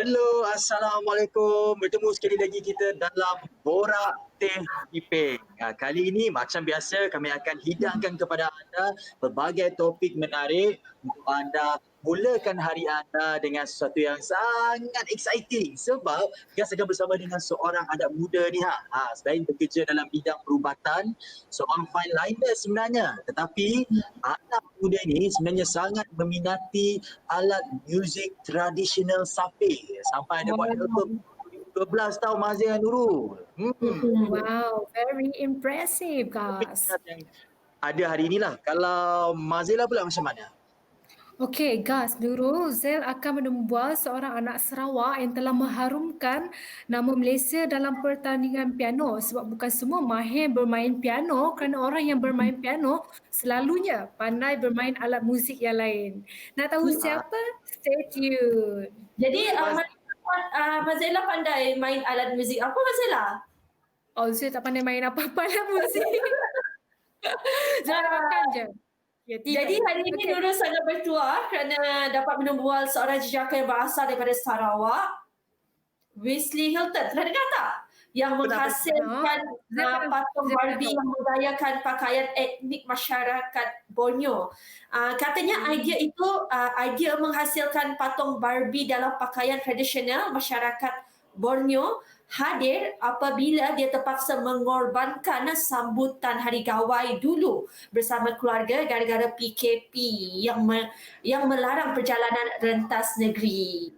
Hello, Assalamualaikum. Bertemu sekali lagi kita dalam Borak Teh Iping. Kali ini macam biasa kami akan hidangkan kepada anda pelbagai topik menarik untuk anda mulakan hari anda dengan sesuatu yang sangat exciting. Sebab kita akan bersama dengan seorang anak muda ni selain bekerja dalam bidang perubatan, seorang fine liner sebenarnya. Tetapi anak muda ni sebenarnya sangat meminati alat muzik tradisional Sapi. Sampai ada buat album 12 tahun Mazil dan Nurul. Wow, very impressive, guys. Yang ada hari inilah. Kalau Mazila pula macam mana? Okey, guys, Nurul Zail akan menembual seorang anak Sarawak yang telah mengharumkan nama Malaysia dalam pertandingan piano sebab bukan semua mahir bermain piano kerana orang yang bermain piano selalunya pandai bermain alat muzik yang lain. Nak tahu siapa? Stay tuned. Jadi Mazela pandai main alat muzik apa, Mazela? Oh, Zail tak pandai main apa-apa alat muzik. Jangan makan je. Ya, Jadi hari ini Nurul sangat bertuah kerana dapat menembual seorang jejaka yang berasal daripada Sarawak, Wesley Hilton. Pernah dengar tak? Yang menghasilkan patung Barbie yang menggayakan pakaian etnik masyarakat Borneo. Katanya idea menghasilkan patung Barbie dalam pakaian tradisional masyarakat Borneo hadir apabila dia terpaksa mengorbankan sambutan Hari Gawai dulu bersama keluarga gara-gara PKP yang melarang perjalanan rentas negeri.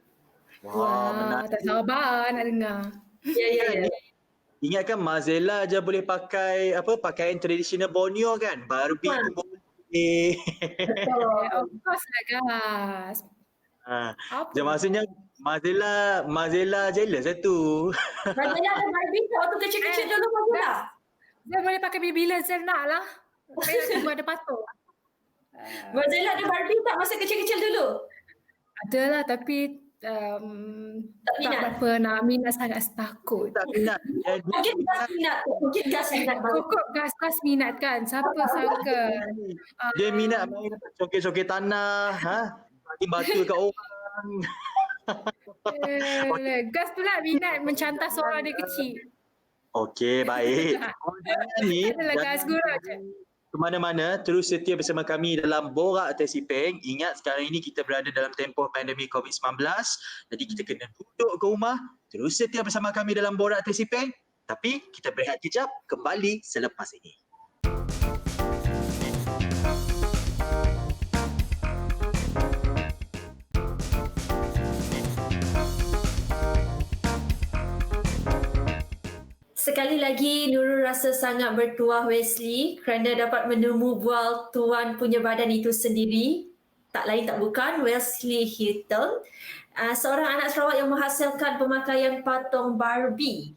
Wah, tak sabar nak dengar. Ya. Ingatkan Mazela je boleh pakai pakaian tradisional Borneo kan? Barbie pun boleh. Betul. Of course lah, guys. Jadi maksudnya Mazela jealous lah tu. Mazela ada Barbie tak waktu kecil-kecil dulu, Mazela? Zel boleh pakai bila Zel nak lah. Tapi nak tunggu ada patung. Mazela ada Barbie tak masa kecil-kecil dulu? Adalah tapi tak berapa nak minat sangat, takut. Tak minat. Mungkin gas minat. Pokok gas minat kan. Siapa sangka. Dia minat main cokek-cokek tanah. Batu kat orang. Gas tu lah minat mencantas orang dia kecil. Okey, baik. Adalah gas gurau je. Kemana-mana, terus setia bersama kami dalam Borak Teh Iping. Ingat sekarang ini kita berada dalam tempoh pandemik COVID-19. Jadi kita kena duduk ke rumah, terus setia bersama kami dalam Borak Teh Iping. Tapi kita berehat kejap, kembali selepas ini. Sekali lagi Nurul rasa sangat bertuah Wesley kerana dapat menemu bual tuan punya badan itu sendiri. Tak lain tak bukan Wesley Hilton, seorang anak Sarawak yang menghasilkan pemakaian patung Barbie.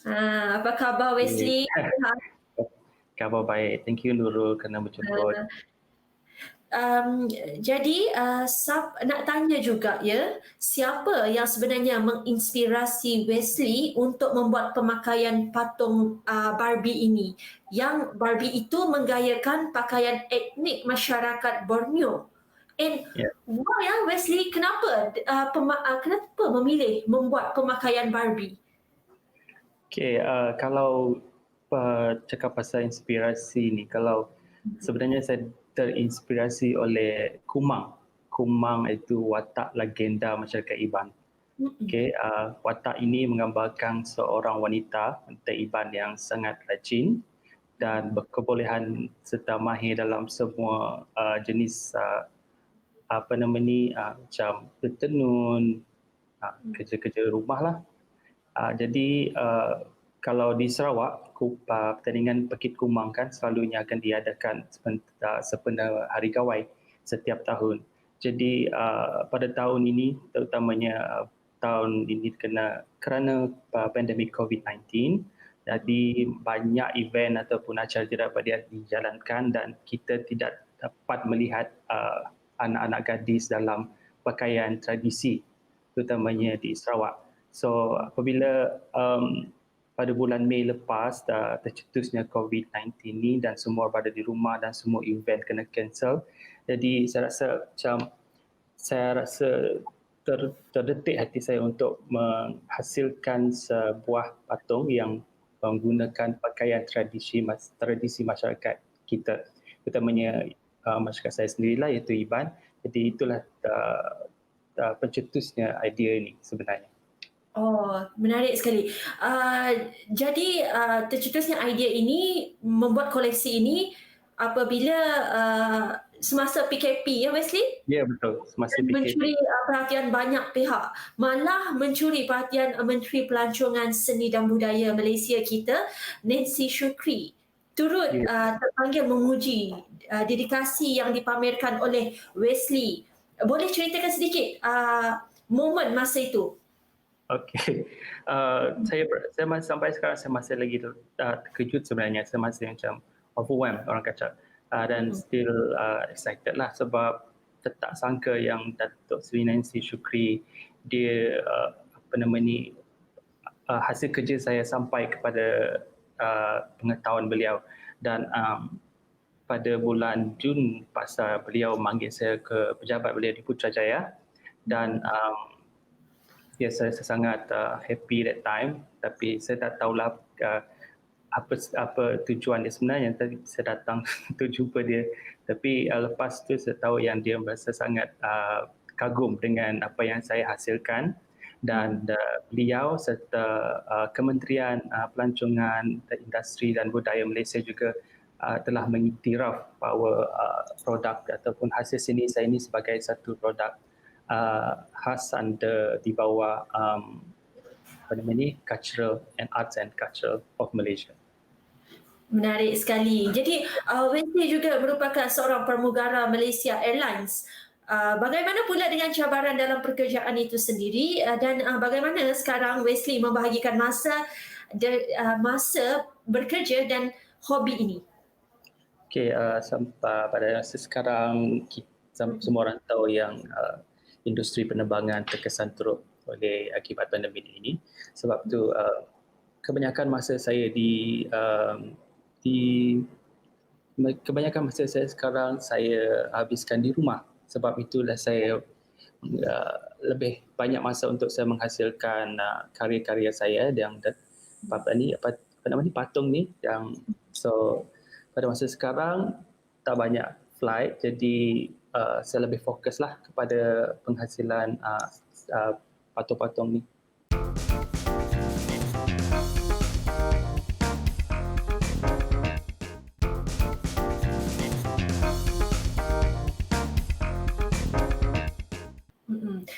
Apa khabar Wesley? Khabar baik. Thank you Nurul kerana menjemput. Jadi nak tanya juga ya, siapa yang sebenarnya menginspirasi Wesley untuk membuat pemakaian patung Barbie ini? Yang Barbie itu menggayakan pakaian etnik masyarakat Borneo. Why Wesley, kenapa memilih membuat pemakaian Barbie? Okay, kalau cakap pasal inspirasi ni, kalau sebenarnya saya terinspirasi oleh Kumang. Kumang itu watak legenda masyarakat Iban. Okay, watak ini menggambarkan seorang wanita Iban yang sangat rajin dan berkebolehan serta mahir dalam semua jenis macam bertenun, kerja-kerja rumah lah. Jadi kalau di Sarawak, pertandingan Pekit Kumang kan selalunya akan diadakan sempena Hari Gawai setiap tahun. Jadi pada tahun ini, terutamanya tahun ini kerana pandemik COVID-19, jadi banyak event ataupun acara tidak dapat dijalankan dan kita tidak dapat melihat anak-anak gadis dalam pakaian tradisi, terutamanya di Sarawak. So apabila pada bulan Mei lepas tercetusnya COVID-19 ni dan semua berada di rumah dan semua event kena cancel. Jadi saya rasa terdetik hati saya untuk menghasilkan sebuah patung yang menggunakan pakaian tradisi masyarakat kita, terutamanya masyarakat saya sendirilah, iaitu Iban. Jadi itulah pencetusnya idea ini sebenarnya. Oh, menarik sekali. Jadi tercetusnya idea ini membuat koleksi ini apabila semasa PKP ya Wesley? Ya, betul. Semasa Dan PKP. mencuri perhatian banyak pihak. Malah mencuri perhatian Menteri Pelancongan Seni dan Budaya Malaysia kita, Nancy Shukri, turut terpanggil memuji dedikasi yang dipamerkan oleh Wesley. Boleh ceritakan sedikit momen masa itu? Okey, saya sampai sekarang saya masih lagi terkejut sebenarnya. Saya masih macam overwhelmed, orang kata, dan still excited lah, sebab tak sangka yang Datuk Seri Nancy Shukri dia hasil kerja saya sampai kepada pengetahuan beliau. Dan pada bulan Jun pasal beliau manggil saya ke pejabat beliau di Putrajaya, dan ya, saya sangat happy that time, tapi saya tak tahulah apa tujuan dia sebenarnya. Tadi saya datang untuk jumpa dia, tapi lepas tu saya tahu yang dia merasa sangat kagum dengan apa yang saya hasilkan, dan beliau serta Kementerian Pelancongan, Industri dan Budaya Malaysia juga telah mengiktiraf bahawa produk ataupun hasil seni saya ini sebagai satu produk khas di bawah Cultural and Arts and Cultural of Malaysia. Menarik sekali. Jadi Wesley juga merupakan seorang pramugara Malaysia Airlines. Bagaimana pula dengan cabaran dalam pekerjaan itu sendiri, dan bagaimana sekarang Wesley membahagikan masa bekerja dan hobi ini? Okey, sampai pada masa sekarang semua orang tahu yang industri penerbangan terkesan teruk oleh akibat pandemik ini. Sebab tu kebanyakan masa saya kebanyakan masa saya sekarang saya habiskan di rumah. Sebab itulah saya lebih banyak masa untuk saya menghasilkan karya-karya saya yang patung ni, yang pada masa sekarang tak banyak flight, jadi saya lebih fokuslah kepada penghasilan patung-patung ni.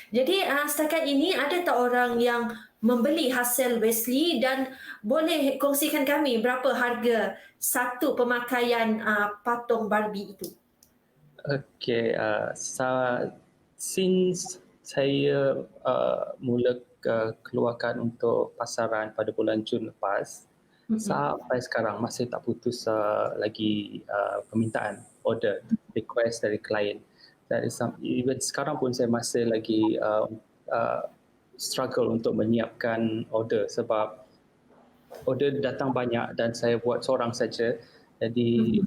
Jadi setakat ini ada tak orang yang membeli hasil Wesley, dan boleh kongsikan kami berapa harga satu pemakaian patung Barbie itu? Okey, since saya mula keluarkan untuk pasaran pada bulan Jun lepas, sampai sekarang masih tak putus lagi permintaan, order, request dari klien. Even sekarang pun saya masih lagi struggle untuk menyiapkan order, sebab order datang banyak dan saya buat seorang saja. Jadi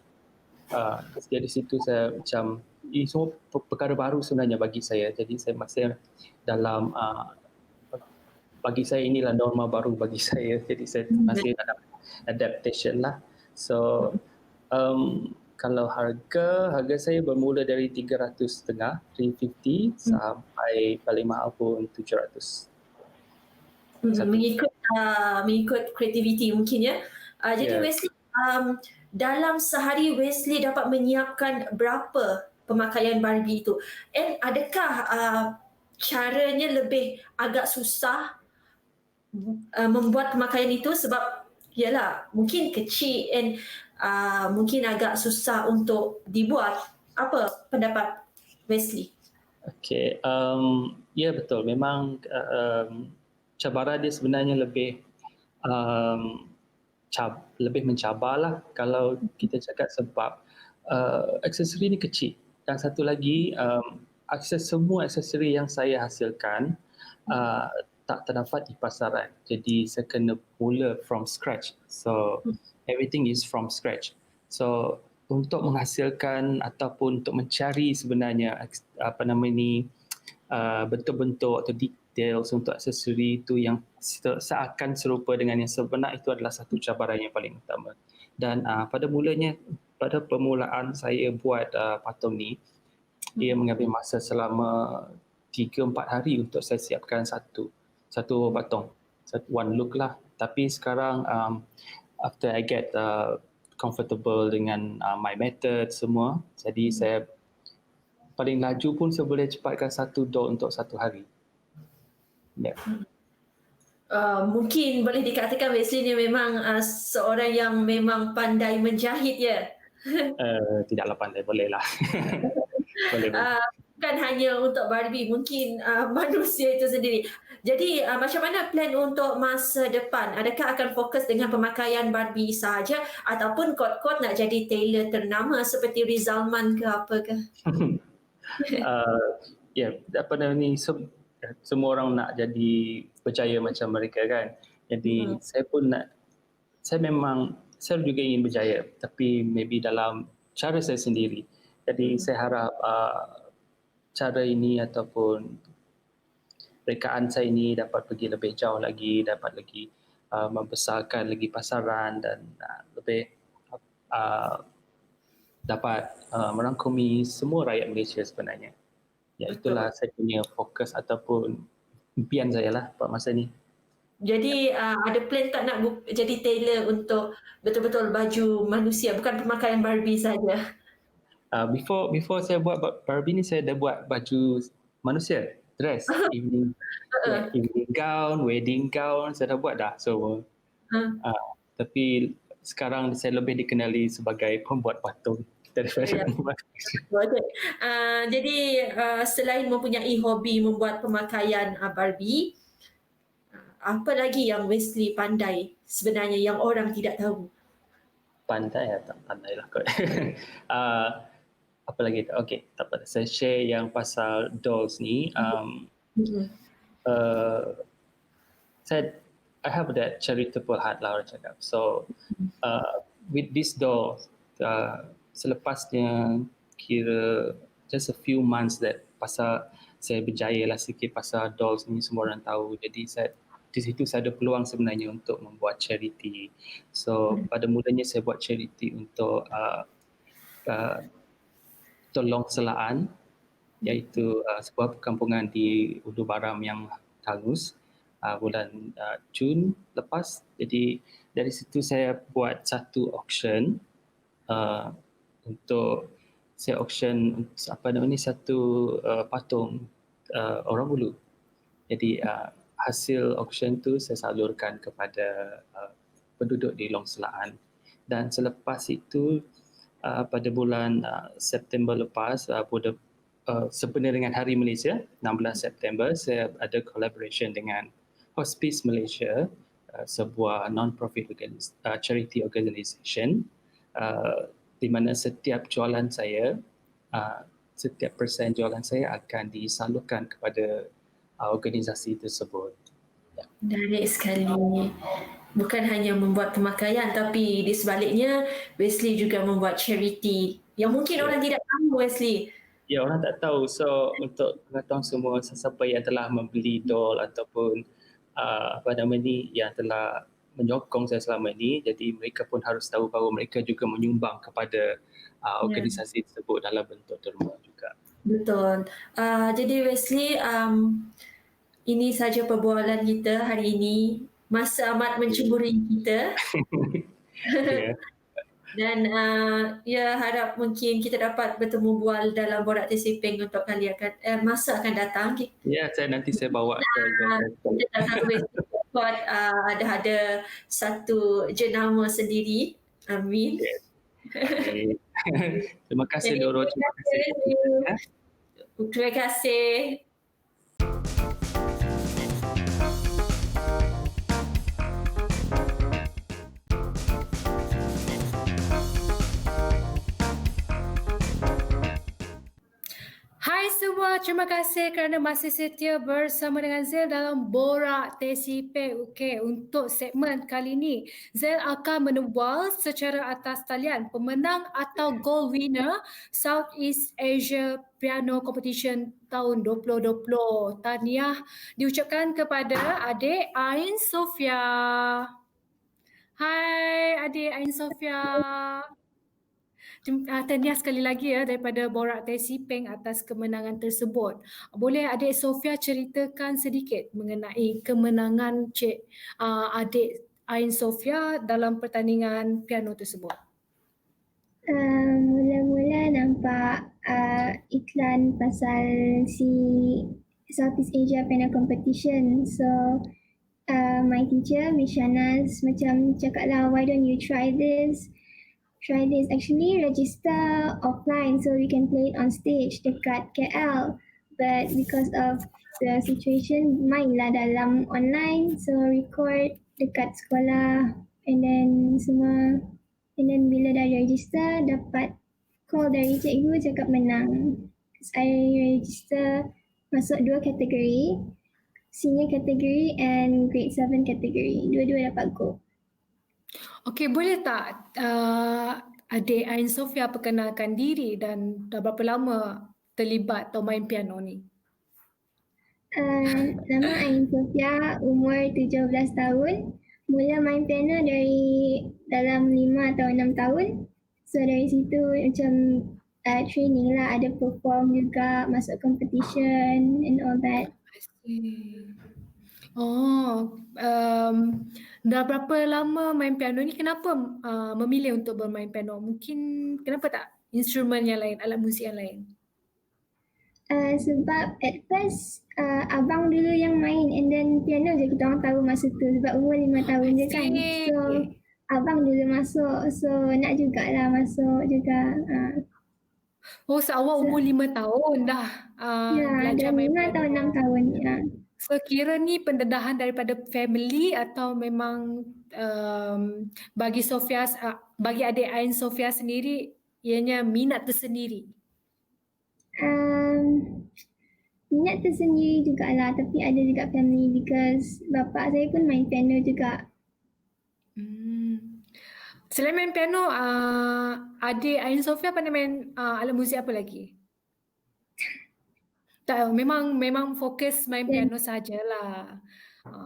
dari situ saya macam, ini semua perkara baru sebenarnya bagi saya. Jadi saya masih dalam, bagi saya inilah norma baru bagi saya. Jadi saya masih dalam adaptation lah. So kalau harga saya bermula dari 350 sampai paling mahal pun 700. Mengikut kreativiti mungkin ya. Jadi Wesley, dalam sehari Wesley dapat menyiapkan berapa pemakaian Barbie itu? And adakah caranya lebih agak susah membuat pemakaian itu, sebab yalah mungkin kecil and mungkin agak susah untuk dibuat. Apa pendapat Wesley? Okey, ya betul. Memang cabaran dia sebenarnya lebih mencabarlah kalau kita cakap, sebab aksesori ni kecil, dan satu lagi semua aksesori yang saya hasilkan tak terdapat di pasaran. Jadi saya kena mula from scratch. So everything is from scratch. So untuk menghasilkan ataupun untuk mencari sebenarnya bentuk-bentuk atau details untuk aksesori itu yang seakan serupa dengan yang sebenar, itu adalah satu cabaran yang paling utama. Dan pada permulaan saya buat patung ni, ia mengambil masa selama 3-4 hari untuk saya siapkan satu patung, one look lah. Tapi sekarang after I get comfortable dengan my method semua, jadi saya paling laju pun saya boleh cepatkan satu doll untuk satu hari. Ya. Mungkin boleh dikatakan Wesley ni memang seorang yang memang pandai menjahit ya. Tidaklah pandai, bolehlah. boleh. Bukan hanya untuk Barbie, mungkin manusia itu sendiri. Jadi macam mana plan untuk masa depan? Adakah akan fokus dengan pemakaian Barbie sahaja ataupun kot-kot nak jadi tailor ternama seperti Rizalman ke apa ke? Semua orang nak jadi berjaya macam mereka kan. Jadi saya juga ingin berjaya, tapi maybe dalam cara saya sendiri. Jadi saya harap cara ini ataupun rekaan saya ini dapat pergi lebih jauh lagi, dapat lagi membesarkan lagi pasaran dan lebih dapat merangkumi semua rakyat Malaysia sebenarnya. Ya, itulah saya punya fokus ataupun impian saya lah pada masa ni. Jadi ada plan tak nak jadi tailor untuk betul-betul baju manusia, bukan pemakaian Barbie saja? Before saya buat Barbie ni, saya dah buat baju manusia, dress, evening gown, wedding gown, saya dah buat dah semua. Tapi sekarang saya lebih dikenali sebagai pembuat patung daripada pembuat. Jadi selain mempunyai hobi membuat pemakaian Barbie, apa lagi yang Wesley pandai sebenarnya yang orang tidak tahu? Pandai atau tak pandai lah kot. Apa lagi? Okay, tak apa. Saya share yang pasal dolls ni. I have that charitable heart lah orang cakap. So with this doll, selepasnya kira just a few months that pasal saya berjaya lah sikit pasal dolls ni, semua orang tahu. Jadi di situ saya ada peluang sebenarnya untuk membuat charity. So pada mulanya saya buat charity untuk tolong selaan, iaitu sebuah perkampungan di Ulu Baram yang hangus bulan Jun lepas. Jadi dari situ saya buat satu auction untuk saya auction satu patung orang Ulu. Jadi hasil auction tu saya salurkan kepada penduduk di Long Selaan. Dan selepas itu pada bulan September lepas, sebenarnya dengan Hari Malaysia 16 September, saya ada collaboration dengan Hospice Malaysia, sebuah non-profit charity organisation, di mana setiap jualan saya, setiap persen jualan saya akan disalurkan kepada organisasi tersebut. Menarik sekali. Bukan hanya membuat pemakaian, tapi di sebaliknya Wesley juga membuat charity yang mungkin orang tidak tahu, Wesley. Ya, orang tak tahu. So untuk pengetahuan semua, sesiapa yang telah membeli doll ataupun yang telah menyokong saya selama ini, jadi mereka pun harus tahu bahawa mereka juga menyumbang kepada organisasi tersebut dalam bentuk derma juga. Betul. Jadi Wesley, ini saja perbualan kita hari ini. Masa amat mencemburi kita. Dan harap mungkin kita dapat bertemu bual dalam Borak Tersiping untuk kali masa akan datang. Ya, nanti saya bawa kita akan buat ada satu jenama sendiri. Amin. Terima kasih Doro. Terima kasih. Hai semua, terima kasih kerana masih setia bersama dengan Zell dalam Borak TCP. Okey, untuk segmen kali ini, Zell akan menemubual secara atas talian pemenang atau gold winner Southeast Asia Piano Competition tahun 2020. Tahniah diucapkan kepada adik Ain Sofia. Hai adik Ain Sofia. Tahniah sekali lagi ya daripada Borak Tesi Peng atas kemenangan tersebut. Boleh adik Sofia ceritakan sedikit mengenai kemenangan adik Ain Sofia dalam pertandingan piano tersebut? Mula-mula nampak iklan pasal si Southeast Asia Piano Competition. So my teacher, Miss Shanas, macam cakap lah, why don't you try this? Try this. Actually register offline so we can play it on stage dekat KL. But because of the situation, mainlah dalam online. So record dekat sekolah and then semua. And then bila dah register, dapat call dari cikgu cakap menang. I register masuk 2 kategori, senior category and grade 7 category. Dua-dua dapat go. Okey, boleh tak adik Ain Sofia perkenalkan diri dan dah berapa lama terlibat atau main piano ni? Nama Ain Sofia, umur 17 tahun. Mula main piano dari dalam 5 atau 6 tahun. So dari situ macam training lah, ada perform juga, masuk competition and all that. I see. Oh, dah berapa lama main piano ni? Kenapa memilih untuk bermain piano? Mungkin kenapa tak instrumen yang lain, alat muzik yang lain? Sebab at first abang dulu yang main and then piano je kita orang tahu masa tu sebab umur 5 tahun je kan. So abang dulu masuk, so nak jugalah masuk juga. Oh, seawal umur 5 tahun dah belajar main 5 piano. atau 6 tahun ya. So kira ni pendedahan daripada family atau memang bagi Sofia, bagi adik Ain Sofia sendiri ianya minat tersendiri? Minat tersendiri jugalah, tapi ada juga family because bapa saya pun main piano juga. Selain main piano, adik Ain Sofia pandai main alat muzik apa lagi? Tak, memang fokus main piano sajalah.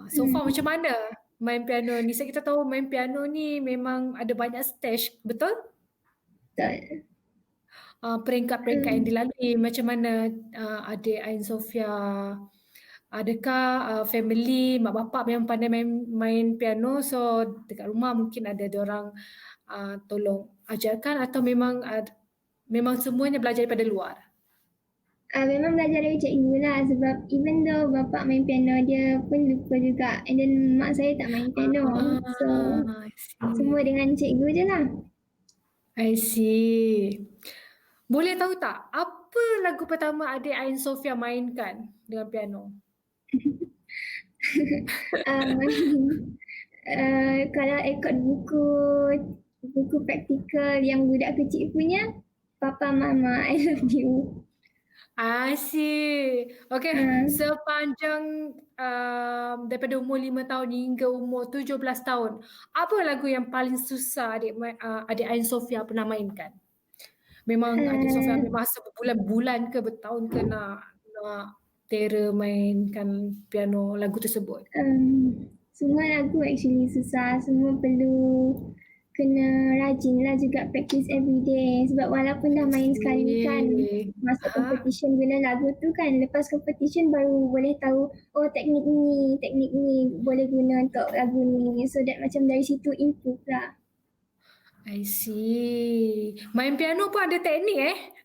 So far macam mana main piano ni? Kita tahu main piano ni memang ada banyak stage, betul? Betul. Peringkat-peringkat yang dilalui. Macam mana adik Ain Sofia? Adakah family, mak bapak memang pandai main piano, so dekat rumah mungkin ada diorang tolong ajarkan atau memang semuanya belajar daripada luar? Memang belajar dari cikgu lah sebab even though bapak main piano, dia pun lupa juga. And then mak saya tak main piano. So semua dengan cikgu je lah. I see. Boleh tahu tak apa lagu pertama adik Ain Sofia mainkan dengan piano? Kalau ikut buku praktikal yang budak kecil punya, Papa Mama I Love You. I see. Okay, sepanjang daripada umur 5 tahun hingga umur 17 tahun, apa lagu yang paling susah adik Ain Sofia pernah mainkan? Memang adik Sofia ambil masa berbulan-bulan ke bertahun ke nak tera mainkan piano lagu tersebut? Semua lagu actually susah. Semua perlu kena rajin lah juga, practice everyday. Sebab walaupun dah main sekali kan, masuk competition guna lagu tu kan, lepas competition baru boleh tahu, oh teknik ni boleh guna untuk lagu ni. So that macam dari situ improve lah. I see. Main piano pun ada teknik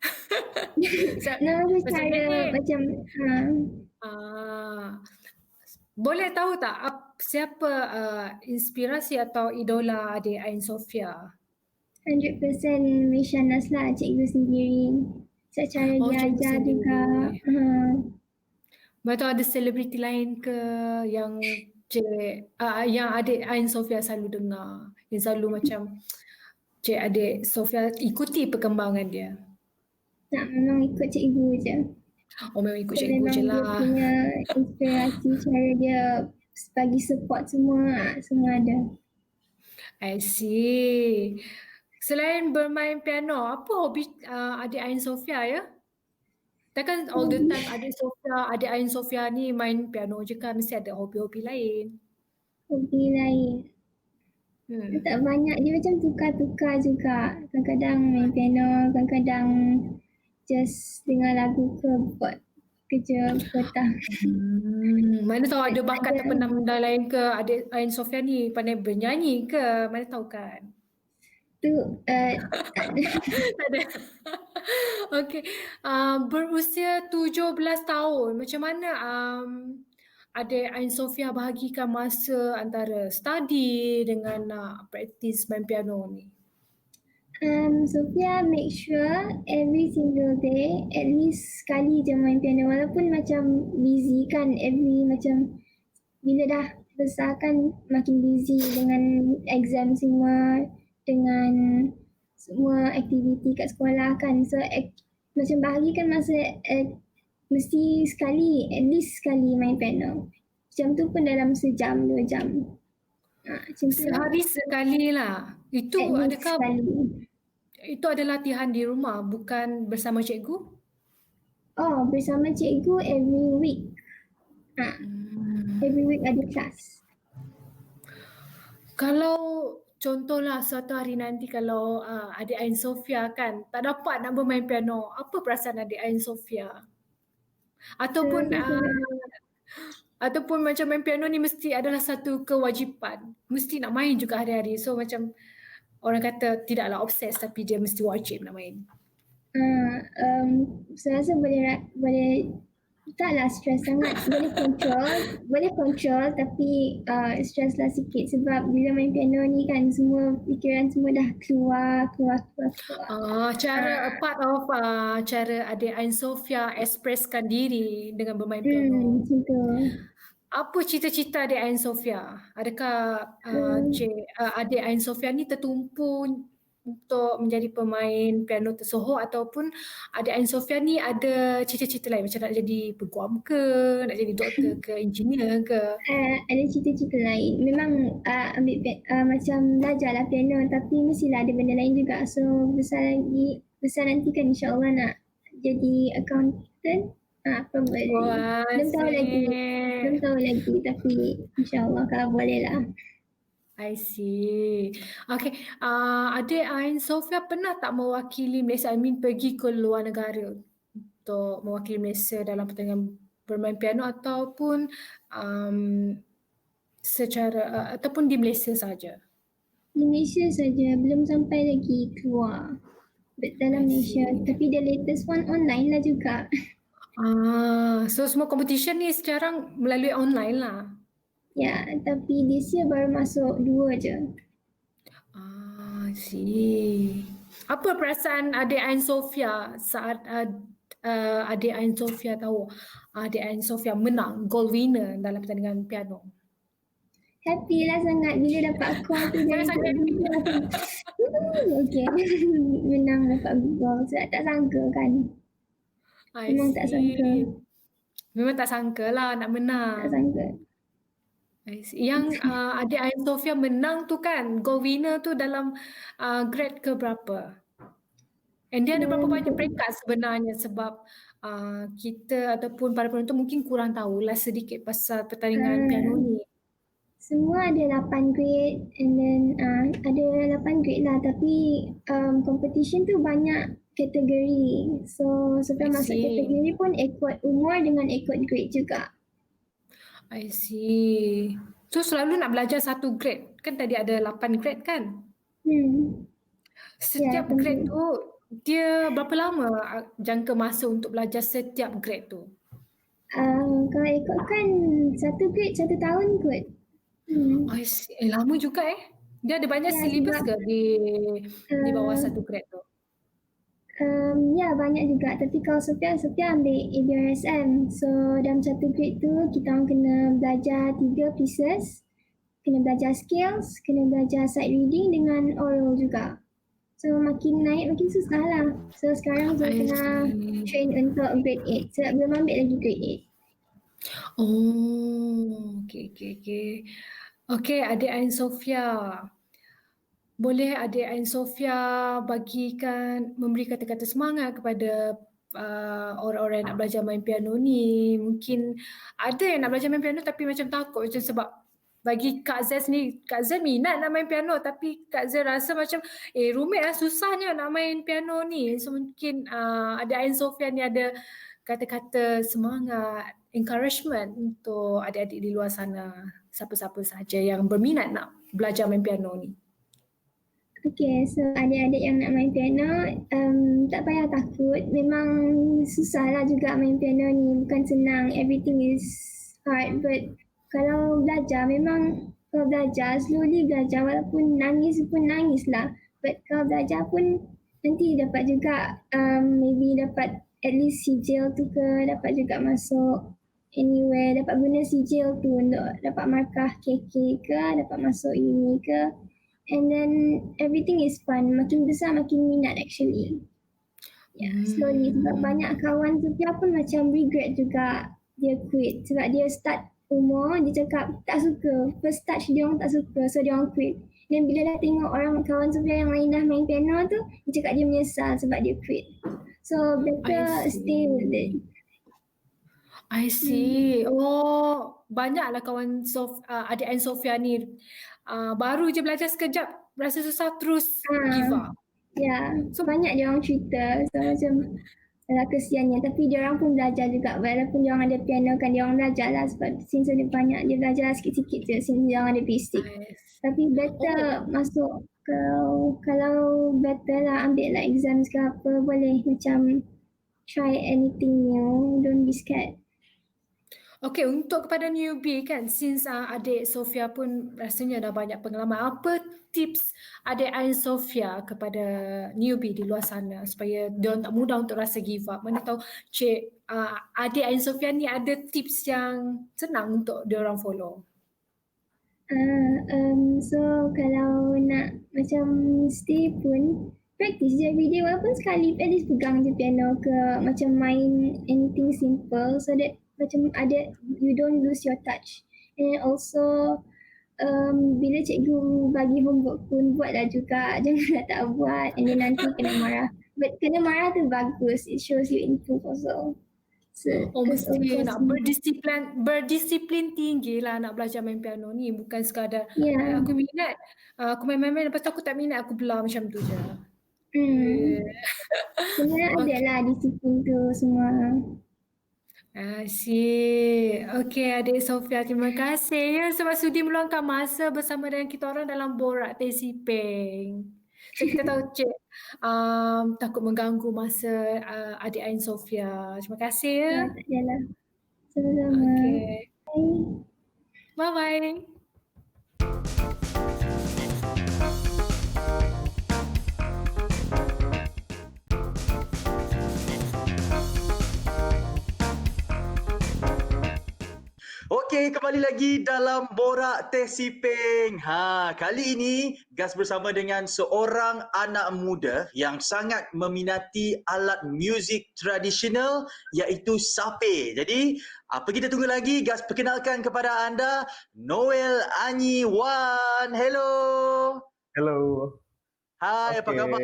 Nama cara macam boleh tahu tak siapa inspirasi atau idola adik Ain Sofia? 100% Miss Shanas lah, cikgu sendiri. Secara dia ajar juga. Betul, ada selebriti lain ke yang adik Ain Sofia selalu dengar? Yang selalu macam adik Sofia ikuti perkembangan dia? Tak, memang ikut cikgu je. Oh, memang ikut So, cikgu memang je dia lah. punya inspirasi, cara dia bagi support semua, semua ada. I see. Selain bermain piano, apa hobi adik Ain Sofia ya? Takkan all the time adik Ain Sofia ni main piano je kan, mesti ada hobi-hobi lain. Hobi lain. Tak banyak, dia macam tukar-tukar juga. Kadang-kadang main piano, kadang-kadang just dengar lagu ke buat kerja petang. Mana tahu ada bakat Ada. terpendam benda lain ke adik Ain Sofia ni, pandai bernyanyi ke, mana tahu kan. Tu Tak ada. Okey. Berusia 17 tahun, macam mana adik Ain Sofia bahagikan masa antara study dengan praktis main piano ni? Sophia make sure every single day at least sekali je main piano, walaupun macam busy kan, every macam bila dah besar kan makin busy dengan exam semua, dengan semua aktiviti kat sekolah kan, so macam bahagikan masa mesti sekali, at least sekali main piano. Macam tu pun dalam sejam, 2 jam. Macam tu lah. Sehari sekali lah. Itu At least adakah sekali. itu ada latihan di rumah, bukan bersama cikgu? Oh, bersama cikgu every week. Every week ada kelas. Kalau contohlah suatu hari nanti kalau adik Ain Sofia kan tak dapat nak bermain piano, apa perasaan adik Ain Sofia? Ataupun ataupun macam main piano ni mesti adalah satu kewajipan. Mesti nak main juga hari-hari. So macam orang kata tidaklah obses tapi dia mesti wajib nak main. Saya rasa boleh taklah stres sangat, boleh control tapi stres lah sikit sebab bila main piano ni kan semua fikiran semua dah keluar. Part of cara adik Ain Sofia expresskan diri dengan bermain piano. Macam tu. Apa cita-cita adik Ain Sofia? Adakah adik Ain Sofia ni tertumpu untuk menjadi pemain piano tersohor ataupun adik Ain Sofia ni ada cita-cita lain macam nak jadi peguam ke, nak jadi doktor ke, engineer ke? Ada cita-cita lain. Memang ambil macam belajarlah piano tapi mestilah ada benda lain juga. So besar nanti kan insya-Allah nak jadi accountant. Probably. Belum tahu lagi tapi insya-Allah kalau boleh lah. I see. Okay. Adik Ain Sofia pernah tak mewakili Malaysia? Pergi ke luar negara untuk mewakili Malaysia dalam pertandingan bermain piano ataupun ataupun di Malaysia saja? Di Malaysia saja, belum sampai lagi keluar dalam Malaysia. Tapi the latest one online lah juga. So semua competition ni sekarang melalui online lah? Ya, tapi this year baru masuk 2 je. See. Apa perasaan adik Ain Sofia saat adik Ain Sofia tahu adik Ain Sofia menang gold winner dalam pertandingan piano? Happy lah sangat bila dapat call tu dari cikgu. Okay, menang dapat gold. Sebab tak sangka kan. Memang tak sangka. Memang tak sangka lah nak menang. Tak sangka. Yang adik Ain Sofia menang tu kan, gold winner tu dalam grade ke berapa? And dia ada berapa banyak peringkat sebenarnya sebab kita ataupun para penonton mungkin kurang tahulah sedikit pasal pertandingan piano ni. Semua ada 8 grade and then ada 8 grade lah tapi competition tu banyak kategori. So setelah masuk kategori pun ikut umur dengan ikut grade juga. I see. So selalu nak belajar satu grade. Kan tadi ada 8 grade kan? Setiap grade tu dia berapa lama jangka masa untuk belajar setiap grade tu? Kalau ikutkan satu grade 1 tahun kot. I see. Lama juga Dia ada banyak syllabus ke di bawah satu grade tu? Ya, banyak juga. Tapi kalau Sophia ambil ABRSM. So dalam satu grade tu kita orang kena belajar 3 pieces. Kena belajar skills, kena belajar sight reading dengan oral juga. So makin naik makin susah lah. So sekarang Zul I tengah see. train untuk grade 8 sebab belum ambil lagi grade 8. Oh, okey. Okey, adik Ain Sofia. Boleh adik Ain Sofia memberi kata-kata semangat kepada orang-orang yang nak belajar main piano ni. Mungkin ada yang nak belajar main piano tapi macam takut macam sebab bagi Kak Zaz ni, Kak Zaz minat nak main piano tapi Kak Zaz rasa macam rumit lah, susahnya nak main piano ni. So mungkin adik Ain Sofia ni ada kata-kata semangat, encouragement untuk adik-adik di luar sana, siapa-siapa sahaja yang berminat nak belajar main piano ni. Okay, so adik-adik yang nak main piano, tak payah takut. Memang susah lah juga main piano ni. Bukan senang, everything is hard. But kalau belajar, kalau belajar, slowly belajar. Walaupun nangis pun nangis lah. But kalau belajar pun nanti dapat juga, maybe dapat at least sijil tu ke, dapat juga masuk anywhere, dapat guna sijil tu untuk dapat markah KK ke, dapat masuk uni ke. And then everything is fun. Makin besar makin minat actually. Slowly. Sebab banyak kawan Sofia pun macam regret juga dia quit. Sebab dia start umur, dia cakap tak suka. First touch dia orang tak suka, so dia orang quit. Dan bila dah tengok orang kawan Sofia yang lain dah main piano tu, dia cakap dia menyesal sebab dia quit. So better stay with it. I see. Oh, banyaklah kawan adik Ain Sofia ni baru je belajar sekejap rasa susah terus give up. Ya, so banyak dia orang cerita. So macam kesiannya, tapi dia orang pun belajar juga. Walaupun dia orang ada piano kan, dia orang belajar lah sebab since ada banyak, dia belajar sikit-sikit je since dia orang ada basic. Tapi better masuk kalau better lah ambil lah exams ke apa, boleh macam try anything new, don't be scared. Okay, untuk kepada newbie kan, since adik Sofia pun rasanya dah banyak pengalaman, apa tips adik Ain Sofia kepada newbie di luar sana supaya dia tak mudah untuk rasa give up? Mana tahu adik Ain Sofia ni ada tips yang senang untuk dia orang follow. So kalau nak macam stay pun practice je everyday, walaupun sekali at least pegang je piano ke, macam main anything simple so that macam ada, you don't lose your touch. And also bila cikgu bagi homework pun buatlah juga, janganlah tak buat and then nanti kena marah. But kena marah tu bagus, it shows you improve also. So, mesti nak berdisiplin tinggi lah nak belajar main piano ni, bukan sekadar aku minat, aku main-main lepas tu aku tak minat, aku belah macam tu je. Sebenarnya ada lah disiplin tu semua. Asyik. Okey adik Sofia, terima kasih ya sebab sudi meluangkan masa bersama dengan kita orang dalam Borak Teh Siping. So kita tahu Cik takut mengganggu masa adik Ain Sofia. Terima kasih ya. Tak adalah. Sama-sama. Okay. Bye. Bye-bye. Okey, kembali lagi dalam Borak Teh Siping. Kali ini Gas bersama dengan seorang anak muda yang sangat meminati alat muzik tradisional iaitu sape. Jadi, apa kita tunggu lagi? Gas perkenalkan kepada anda Noel Anyi Wan. Hello. Hello. Hai, apa khabar?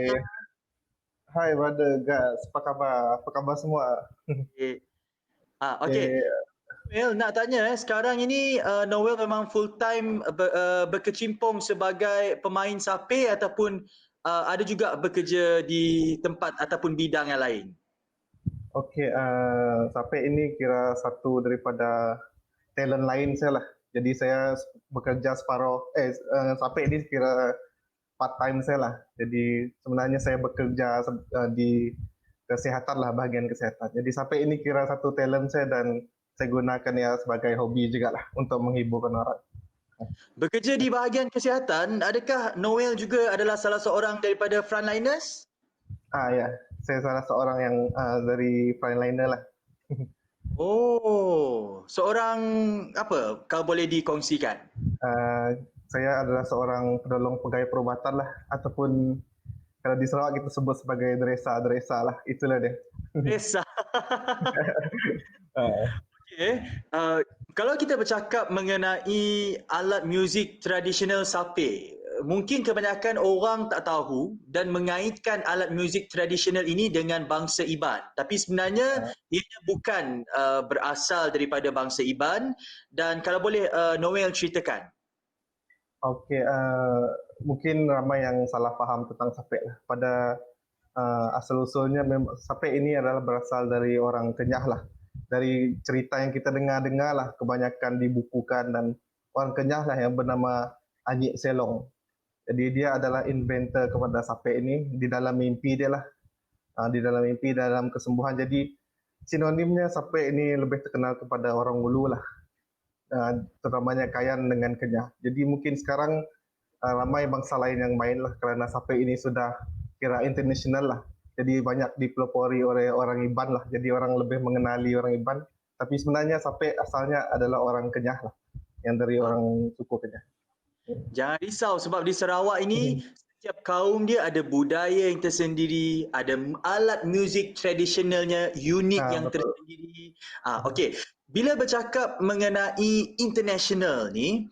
Hai brother Gas, apa khabar? Apa khabar semua? Okey. Noel, nak tanya sekarang ini Noel memang full time berkecimpung sebagai pemain sape ataupun ada juga bekerja di tempat ataupun bidang yang lain? Okey, sape ini kira satu daripada talent lain saya lah. Jadi saya bekerja separuh, sape ini kira part time saya lah. Jadi sebenarnya saya bekerja di kesihatan lah, bahagian kesihatan. Jadi sape ini kira satu talent saya dan saya gunakan ya sebagai hobi juga lah untuk menghiburkan orang. Bekerja di bahagian kesihatan, adakah Noel juga adalah salah seorang daripada frontliners? Ya, saya salah seorang yang dari frontliner lah. Oh, seorang apa? Kalau boleh dikongsikan? Saya adalah seorang penolong pegawai perubatan lah, ataupun Kalau di Sarawak kita sebut sebagai dresa lah, itulah dia. Desa. Ah, Okay. Kalau kita bercakap mengenai alat muzik tradisional Sape, mungkin kebanyakan orang tak tahu dan mengaitkan alat muzik tradisional ini dengan bangsa Iban. Tapi sebenarnya ianya bukan berasal daripada bangsa Iban. Dan kalau boleh Noel ceritakan. Okey, mungkin ramai yang salah faham tentang Sapek lah. Pada asal-usulnya memang Sapek ini adalah berasal dari orang Kenyah lah. Dari cerita yang kita dengar lah, kebanyakan dibukukan, dan orang Kenyah lah yang bernama Anyik Selong. Jadi dia adalah inventor kepada Sapek ini di dalam mimpi dia lah. Di dalam mimpi, dalam kesembuhan. Jadi sinonimnya Sapek ini lebih terkenal kepada orang Ulu lah. Terutamanya Kayan dengan Kenyah. Jadi mungkin sekarang ramai bangsa lain yang main lah kerana Sapek ini sudah kira international lah. Jadi banyak dipelopori oleh orang Iban lah. Jadi orang lebih mengenali orang Iban. Tapi sebenarnya Sapek asalnya adalah orang Kenyah lah. Yang dari orang suku Kenyah. Jangan risau sebab di Sarawak ini setiap kaum dia ada budaya yang tersendiri, ada alat muzik tradisionalnya unik yang Betul. tersendiri. Okey, bila bercakap mengenai international ni,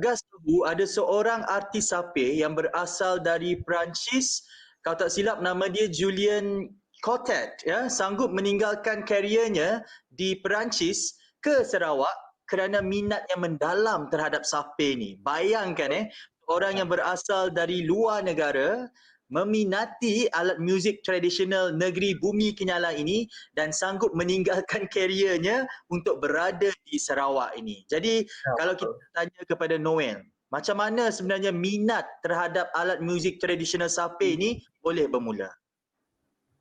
Gas tahu ada seorang artis Sape yang berasal dari Perancis. Kalau tak silap nama dia Julien Cotet, ya, sanggup meninggalkan kariernya di Perancis ke Sarawak kerana minat yang mendalam terhadap Sape ni. Bayangkan orang yang berasal dari luar negara meminati alat muzik tradisional negeri Bumi Kenyala ini dan sanggup meninggalkan kariernya untuk berada di Sarawak ini. Jadi kalau kita tanya kepada Noel, macam mana sebenarnya minat terhadap alat muzik tradisional Sape ini boleh bermula?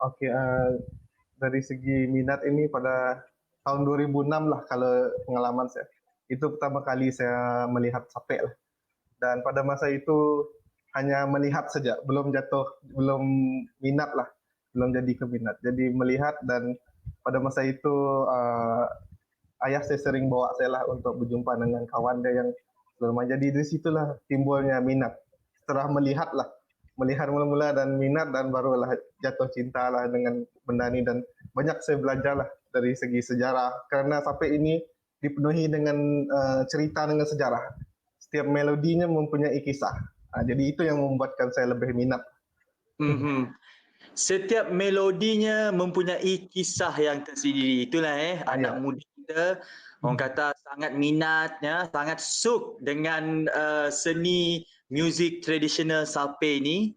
Okey, dari segi minat ini pada tahun 2006 lah kalau pengalaman saya. Itu pertama kali saya melihat Sapek lah. Dan pada masa itu hanya melihat saja, belum minat lah, belum jadi keminat. Jadi melihat, dan pada masa itu ayah saya sering bawa saya lah untuk berjumpa dengan kawan dia yang lama. Jadi dari situlah timbulnya minat. Setelah melihat mula-mula dan minat, dan barulah jatuh cinta lah dengan benda ni. Dan banyak saya belajar lah dari segi sejarah, kerana Sapek ini dipenuhi dengan cerita dengan sejarah. Setiap melodinya mempunyai kisah. Jadi itu yang membuatkan saya lebih minat. Setiap melodinya mempunyai kisah yang tersendiri. Itulah anak muda kita, orang kata sangat minatnya, sangat suk dengan seni muzik tradisional Sape ni.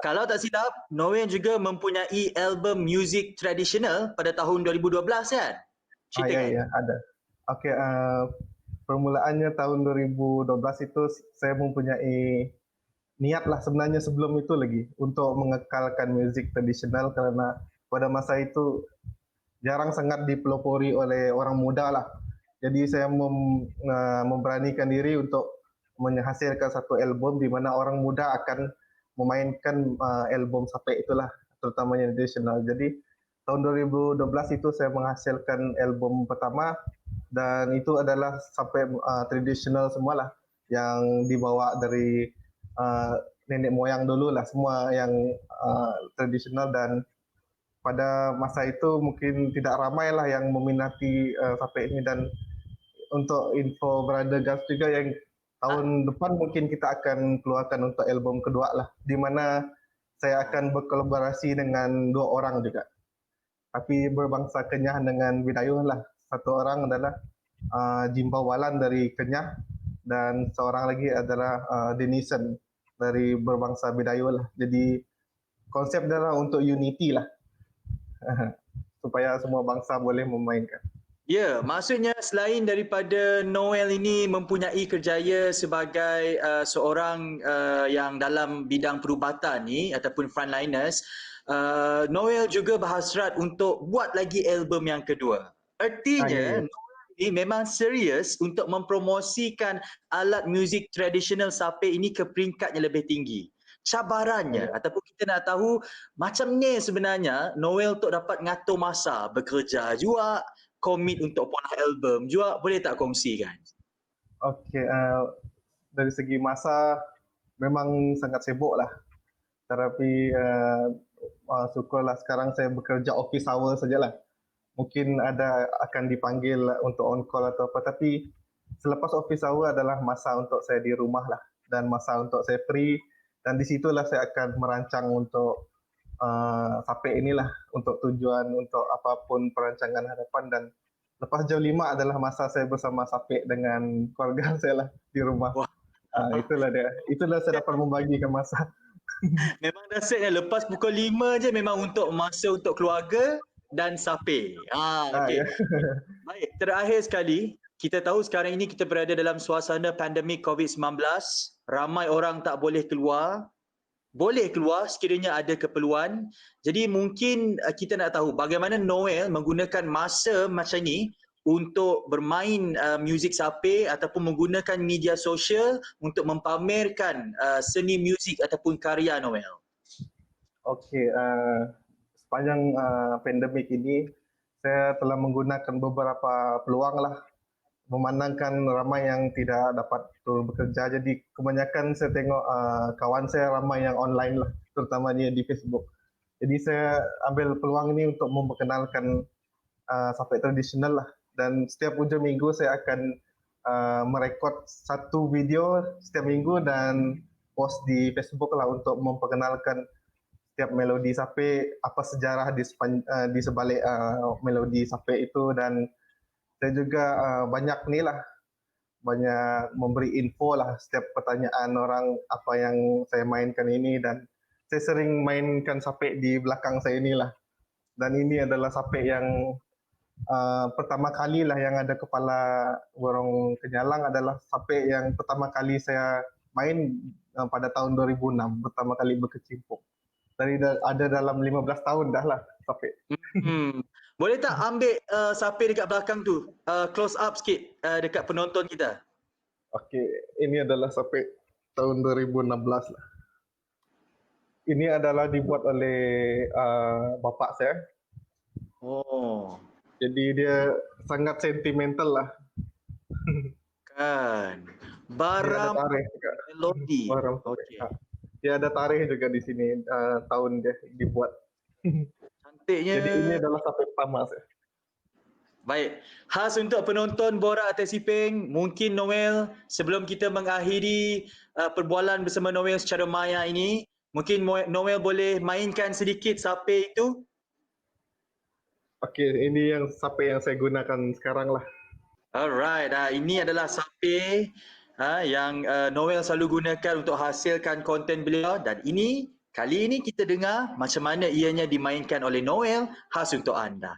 Kalau tak silap, Noel juga mempunyai album muzik tradisional pada tahun 2012 kan? Ceritakan. Ya, ada. Okey, permulaannya tahun 2012 itu saya mempunyai niat lah sebenarnya sebelum itu lagi untuk mengekalkan muzik tradisional, kerana pada masa itu jarang sangat dipelopori oleh orang muda lah. Jadi saya memberanikan diri untuk menghasilkan satu album di mana orang muda akan memainkan album Sapek itulah, terutamanya tradisional. Jadi tahun 2012 itu saya menghasilkan album pertama, dan itu adalah Sapek tradisional semualah yang dibawa dari nenek moyang dulu lah, semua yang tradisional. Dan pada masa itu mungkin tidak ramai lah yang meminati Sapek ini. Dan untuk info Brother Gas juga, yang tahun depan mungkin kita akan keluarkan untuk album kedua lah, di mana saya akan berkolaborasi dengan dua orang juga, tapi berbangsa Kenyah dengan Bidayuh lah. Satu orang adalah Jimbau Walan dari Kenyah, dan seorang lagi adalah Denison dari berbangsa Bidayuh lah. Jadi konsep adalah untuk unity lah, supaya semua bangsa boleh memainkan. Ya, maksudnya selain daripada Noel ini mempunyai kerjaya sebagai seorang yang dalam bidang perubatan ni ataupun frontliners, Noel juga berhasrat untuk buat lagi album yang kedua. Artinya Noel ini memang serius untuk mempromosikan alat muzik tradisional Sape ini ke peringkat yang lebih tinggi. Cabarannya ataupun kita nak tahu macam ni sebenarnya Noel untuk dapat ngatur masa, bekerja juga, komit untuk buat album juga, boleh tak kongsikan? Okey, dari segi masa memang sangat sibuk lah. Tetapi syukurlah sekarang saya bekerja office hour sajalah. Mungkin akan dipanggil untuk on call atau apa, tapi selepas office hour adalah masa untuk saya di rumah lah dan masa untuk saya free, dan di situlah saya akan merancang untuk sampai inilah untuk tujuan untuk apapun perancangan hadapan. Dan lepas jam 5 adalah masa saya bersama Sapek dengan keluarga saya lah di rumah. Wah. Itulah saya dapat membagikan masa. Memang dasarnya lepas pukul 5 je memang untuk masa untuk keluarga dan Sapek. Okey. Ya. Baik, terakhir sekali, kita tahu sekarang ini kita berada dalam suasana pandemik COVID-19. Ramai orang tak boleh keluar. Boleh keluar sekiranya ada keperluan. Jadi mungkin kita nak tahu bagaimana Noel menggunakan masa macam ni untuk bermain muzik Sapek ataupun menggunakan media sosial untuk mempamerkan seni muzik ataupun karya Noel. Okey, sepanjang pandemik ini saya telah menggunakan beberapa peluang lah, memandangkan ramai yang tidak dapat bekerja. Jadi kebanyakan saya tengok kawan saya ramai yang online lah, terutamanya di Facebook. Jadi saya ambil peluang ini untuk memperkenalkan Sapek tradisional lah. Dan setiap hujung minggu saya akan merekod satu video setiap minggu dan post di Facebook lah untuk memperkenalkan setiap melodi Sapek, apa sejarah di sebalik melodi Sapek itu. Dan saya juga banyak memberi info lah setiap pertanyaan orang apa yang saya mainkan ini. Dan saya sering mainkan Sapek di belakang saya inilah. Dan ini adalah Sapek yang pertama kali lah yang ada kepala burung kenyalang, adalah Sapek yang pertama kali saya main pada tahun 2006, pertama kali berkecimpung. Dari ada dalam 15 tahun dah lah Sapek. Boleh tak ambil Sapek dekat belakang tu, close up sikit dekat penonton kita? Okey, ini adalah Sapek tahun 2016 lah. Ini adalah dibuat oleh bapa saya. Oh. Jadi dia sangat sentimental lah. Kan. Baram melodi. Okey. Dia ada tarikh juga di sini, tahun dia dibuat. Cantiknya. Jadi ini adalah Sapek pertama saya. Baik, khas untuk penonton Borak Atas Iping, mungkin Noel, sebelum kita mengakhiri perbualan bersama Noel secara maya ini, mungkin Noel boleh mainkan sedikit Sapek itu? Okey, ini yang Sapek yang saya gunakan sekarang lah. Alright, ini adalah Sapek yang Noel selalu gunakan untuk hasilkan konten beliau, dan kali ini kita dengar macam mana ianya dimainkan oleh Noel khas untuk anda.